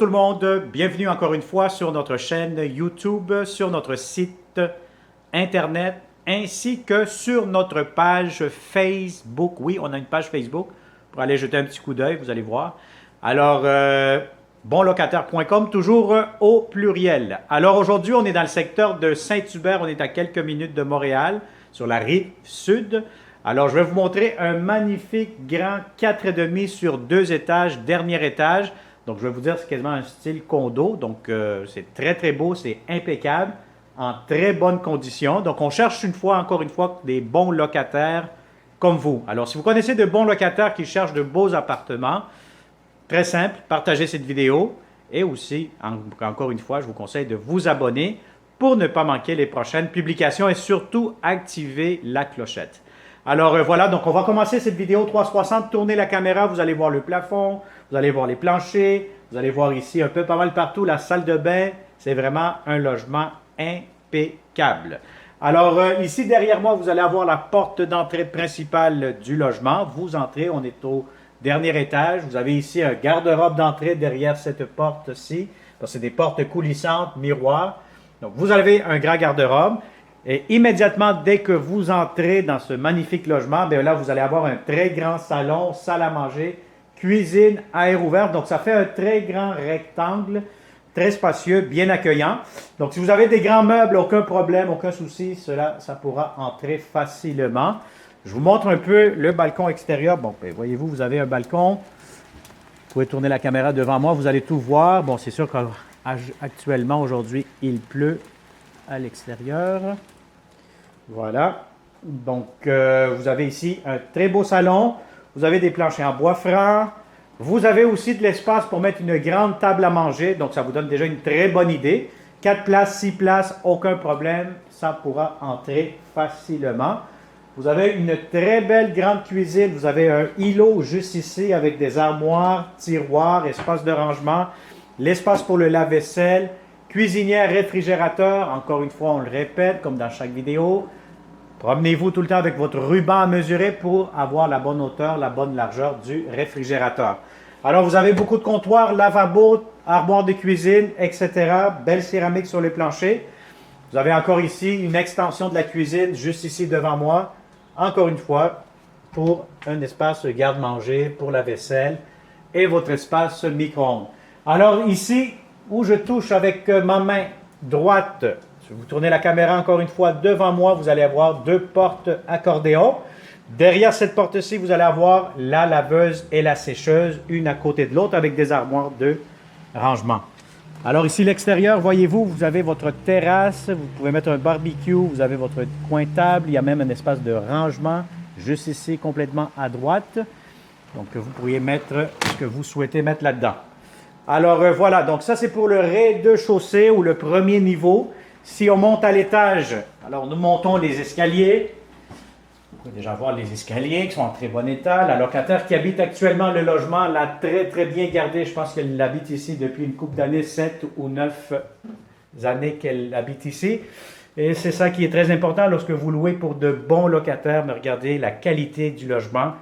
le monde, bienvenue encore une fois sur notre chaîne YouTube, sur notre site internet, ainsi que sur notre page Facebook. Oui, on a une page Facebook pour aller jeter un petit coup d'œil, vous allez voir. Alors, bonlocataire.com, toujours au pluriel. Alors aujourd'hui, on est dans le secteur de Saint-Hubert, on est à quelques minutes de Montréal, sur la rive sud. Alors, je vais vous montrer un magnifique grand 4,5 sur 2 étages, dernier étage. Donc, je vais vous dire, c'est quasiment un style condo. Donc, c'est très, très beau, c'est impeccable, en très bonnes conditions. Donc, on cherche encore une fois, des bons locataires comme vous. Alors, si vous connaissez de bons locataires qui cherchent de beaux appartements, très simple, partagez cette vidéo. Et aussi, encore une fois, je vous conseille de vous abonner pour ne pas manquer les prochaines publications et surtout activer la clochette. Alors voilà, donc on va commencer cette vidéo 360. Tournez la caméra, vous allez voir le plafond, vous allez voir les planchers, vous allez voir ici un peu pas mal partout la salle de bain. C'est vraiment un logement impeccable. Alors ici derrière moi, vous allez avoir la porte d'entrée principale du logement. Vous entrez, on est au dernier étage. Vous avez ici un garde-robe d'entrée derrière cette porte-ci. C'est des portes coulissantes, miroirs. Donc vous avez un grand garde-robe. Et immédiatement, dès que vous entrez dans ce magnifique logement, bien là, vous allez avoir un très grand salon, salle à manger, cuisine à air ouvert. Donc, ça fait un très grand rectangle, très spacieux, bien accueillant. Donc, si vous avez des grands meubles, aucun problème, aucun souci, ça pourra entrer facilement. Je vous montre un peu le balcon extérieur. Bon, bien, voyez-vous, vous avez un balcon. Vous pouvez tourner la caméra devant moi, vous allez tout voir. Bon, c'est sûr qu'actuellement, aujourd'hui, il pleut à l'extérieur. Voilà. Donc, vous avez ici un très beau salon. Vous avez des planchers en bois franc. Vous avez aussi de l'espace pour mettre une grande table à manger. Donc, ça vous donne déjà une très bonne idée. 4 places, 6 places, aucun problème. Ça pourra entrer facilement. Vous avez une très belle grande cuisine. Vous avez un îlot juste ici avec des armoires, tiroirs, espace de rangement, l'espace pour le lave-vaisselle, cuisinière, réfrigérateur. Encore une fois, on le répète, comme dans chaque vidéo. Promenez-vous tout le temps avec votre ruban à mesurer pour avoir la bonne hauteur, la bonne largeur du réfrigérateur. Alors, vous avez beaucoup de comptoirs, lavabo, armoire de cuisine, etc. Belle céramique sur les planchers. Vous avez encore ici une extension de la cuisine, juste ici devant moi. Encore une fois, pour un espace garde-manger, pour la vaisselle et votre espace micro-ondes. Alors ici, où je touche avec ma main droite, si vous tournez la caméra encore une fois devant moi, vous allez avoir 2 portes accordéon. Derrière cette porte-ci, vous allez avoir la laveuse et la sécheuse, une à côté de l'autre avec des armoires de rangement. Alors ici, l'extérieur, voyez-vous, vous avez votre terrasse, vous pouvez mettre un barbecue, vous avez votre coin table, il y a même un espace de rangement juste ici, complètement à droite. Donc, vous pourriez mettre ce que vous souhaitez mettre là-dedans. Alors voilà, donc ça c'est pour le rez-de-chaussée ou le premier niveau. Si on monte à l'étage, alors nous montons les escaliers. Vous pouvez déjà voir les escaliers qui sont en très bon état. La locataire qui habite actuellement le logement l'a très très bien gardé. Je pense qu'elle habite ici depuis une couple d'années, 7 ou 9 années qu'elle habite ici. Et c'est ça qui est très important lorsque vous louez pour de bons locataires. Mais regardez, la qualité du logement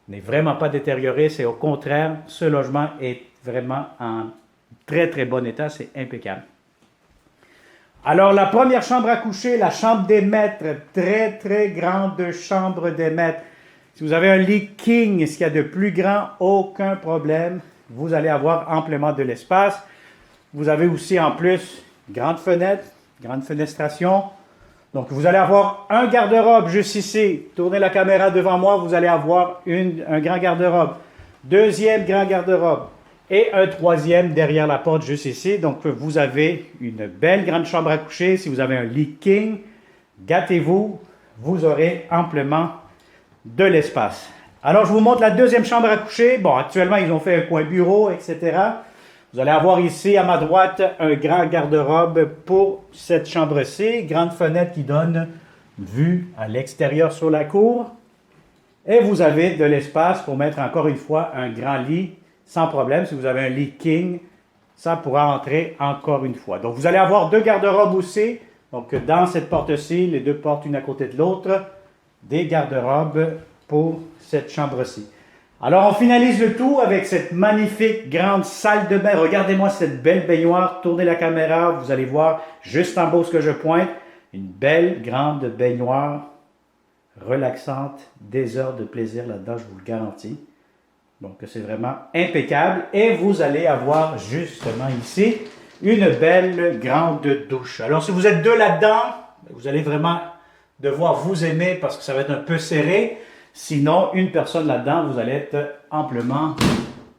n'est vraiment pas détériorée. C'est au contraire, ce logement est vraiment en très très bon état, c'est impeccable. Alors la première chambre à coucher, la chambre des maîtres, très très grande chambre des maîtres. Si vous avez un lit king, ce qu'il y a de plus grand, aucun problème, vous allez avoir amplement de l'espace. Vous avez aussi en plus grande fenestration. Donc vous allez avoir un garde-robe juste ici. Tournez la caméra devant moi, vous allez avoir un grand garde-robe. Deuxième grand garde-robe. Et un troisième derrière la porte juste ici. Donc, vous avez une belle grande chambre à coucher. Si vous avez un lit king, gâtez-vous, vous aurez amplement de l'espace. Alors, je vous montre la deuxième chambre à coucher. Bon, actuellement, ils ont fait un coin bureau, etc. Vous allez avoir ici, à ma droite, un grand garde-robe pour cette chambre-ci. Grande fenêtre qui donne vue à l'extérieur sur la cour. Et vous avez de l'espace pour mettre encore une fois un grand lit sans problème. Si vous avez un lit king, ça pourra entrer encore une fois. Donc, vous allez avoir 2 garde-robes aussi. Donc, dans cette porte-ci, les 2 portes une à côté de l'autre, des garde-robes pour cette chambre-ci. Alors, on finalise le tout avec cette magnifique grande salle de bain. Regardez-moi cette belle baignoire. Tournez la caméra, vous allez voir juste en bas où ce que je pointe. Une belle grande baignoire relaxante. Des heures de plaisir là-dedans, je vous le garantis. Donc, c'est vraiment impeccable. Et vous allez avoir justement ici une belle grande douche. Alors, si vous êtes deux là-dedans, vous allez vraiment devoir vous aimer parce que ça va être un peu serré. Sinon, une personne là-dedans, vous allez être amplement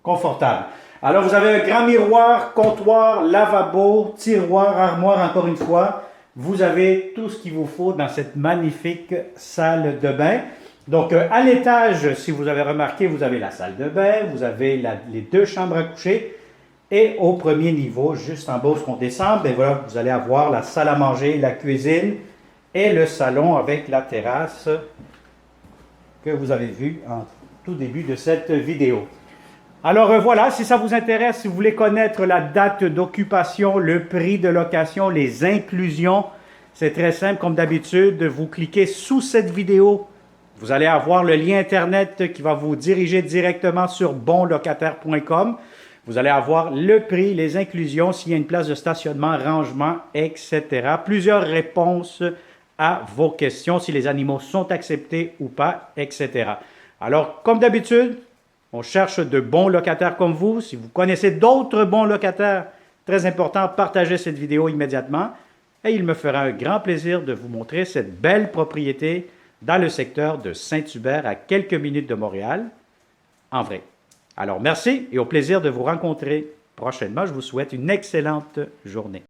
confortable. Alors, vous avez un grand miroir, comptoir, lavabo, tiroir, armoire, encore une fois. Vous avez tout ce qu'il vous faut dans cette magnifique salle de bain. Donc, à l'étage, si vous avez remarqué, vous avez la salle de bain, vous avez les deux chambres à coucher. Et au premier niveau, juste en bas où on descend, bien voilà, vous allez avoir la salle à manger, la cuisine et le salon avec la terrasse que vous avez vu en tout début de cette vidéo. Alors voilà, si ça vous intéresse, si vous voulez connaître la date d'occupation, le prix de location, les inclusions, c'est très simple comme d'habitude. Vous cliquez sous cette vidéo, vous allez avoir le lien Internet qui va vous diriger directement sur bonlocataire.com. Vous allez avoir le prix, les inclusions, s'il y a une place de stationnement, rangement, etc. Plusieurs réponses à vos questions, si les animaux sont acceptés ou pas, etc. Alors, comme d'habitude, on cherche de bons locataires comme vous. Si vous connaissez d'autres bons locataires, très important, partagez cette vidéo immédiatement. Et il me fera un grand plaisir de vous montrer cette belle propriété dans le secteur de Saint-Hubert, à quelques minutes de Montréal, en vrai. Alors, merci et au plaisir de vous rencontrer prochainement. Je vous souhaite une excellente journée.